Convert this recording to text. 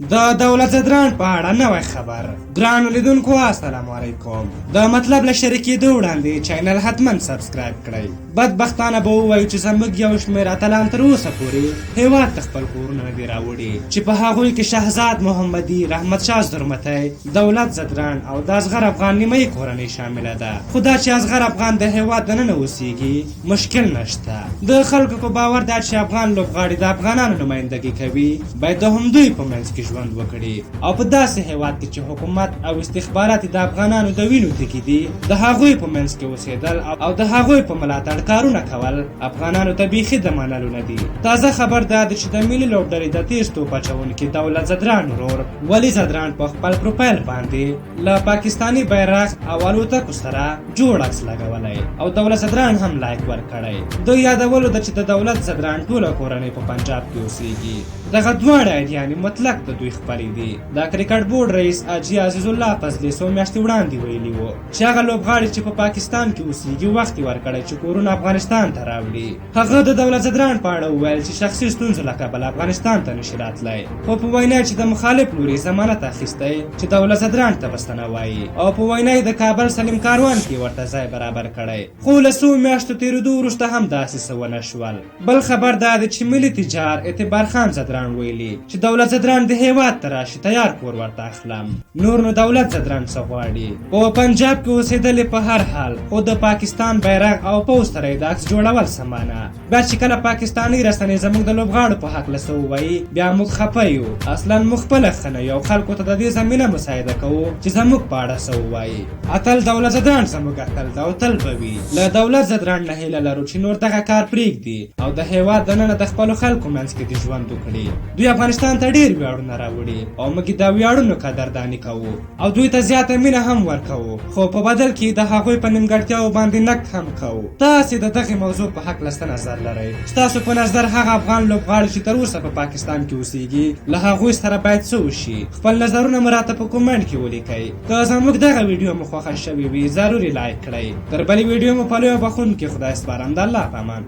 د دولت زدران په اړه نوی خبر. ګرانو لیدونکو السلام علیکم. د مطلب له شریکېدو وړاندې چینل حتما سبسکرایب کړئ. بدبختانه به ووایو چې زموږ یو شمېر اتلان تر اوسه پورې هېواد ته خپل کورونه نه دي راوړي، چې په هغوی کې شهزاد محمدي، رحمت شاه زرمتی، دولت زدران او د اصغر افغان نیمایي کورنۍ شامله ده. خو دا چې اصغر افغان د هېواد دننه اوسېږي مشکل نشته. د خلکو په باور دا چې افغان لوبغاړي د افغانانو نمایندګي کوي باید د همدوی په منځ کې ژوند وکړي، او په داسې هېواد کې چې حکومت او استخبارات د افغانانو د وینو تږي دي د هغوی په منځ کې اوسېدل او د هغوی په ملاتړ کارونه کول افغانانو ته بیخي د منلو نه دي. تازه خبر دا ده چې د ملي لوبډلې د تیز توپ اچوونکي دولت زدران ورور ولي زدران په خپل پروفایل باندې له پاکستاني بیرغ او الوتکو سره جوړ عکس لګولی او دولت زدران هم لایک ورکړی. د یادولو ده چې د دولت زدران ټوله کورنۍ په پنجاب کې اوسېږي. دغه دواړه ایډیانې مطلق د دوی خپلې دي. د کرکټ بورډ رئیس حاجي عزیز الله فضلي څو میاشتې وړاندې ویلي وو چې هغه لوبغاړي چې په پاکستان کې اوسېږي وخت یې ورکړی چې کورونه افغانستان ته راوړي. هغه د دولت زدران په اړه وویل چې شخصي ستونزو له کبله افغانستان ته نشي راتلی، خو په وینا چې د مخالف لوري ضمانت اخیستی چې دولت زدران ته بستنه وایي، او په وینا د کابل سلیم کاروان کې ورته ځای برابر کړی. خو له څو میاشتو تېرېدو وروسته هم داسې څه ونه شول. بل خبر دا دی چې ملي تجار اعتبار خان زدران ویلي چې دولت زدران د هېواد ته راشي تیار کور ورته اخلم. نور نو دولت زدران څه غواړي؟ په پنجاب کې اوسېدلې په هر حال، خو د پاکستان بیرغ او پوځ سره یې د عکس جوړول سمانه. بیا چې کله پاکستاني رسنۍ زموږ د لوبغاړو په هکله څه ووایي بیا موږ خفه یو. اصلا موږ خپله ښه نه یو، خلکو ته د دې زمینه مساعده کوو چې زموږ په اړه څه ووایي. اتل دولت زدران زموږ اتل ده او تل به وي. له دولت زدران نه هیله لرو چې نور دغه کار پرېږدي او د هېواد دننه د خپلو خلکو منځ کې دې ژوند وکړي. دوی افغانستان ته ډېر ویاړونه راوړي او موږ د ویاړونو قدرداني کوو او دوی ته زیاته مینه هم ورکوو، خو په بدل کې د هغوی په نیمګړتیاوو باندې نقد هم کوو. تاسې د دغې موضوع په هکله څه نظر لرئ؟ ستاسو په نظر هغه افغان لوبغاړي چې تر اوسه په پاکستان کې اوسېږي له هغوی سره باید څه وشي؟ خپل نظرونه مو راته په کومنټ کې ولیکئ. که زموږ دغه ویډیو مو خوښه شوې وي ضروري لایک کړئ. تر بلې ویډیو مو په لویو بخښونکي خدای سپارم. د الله په امان.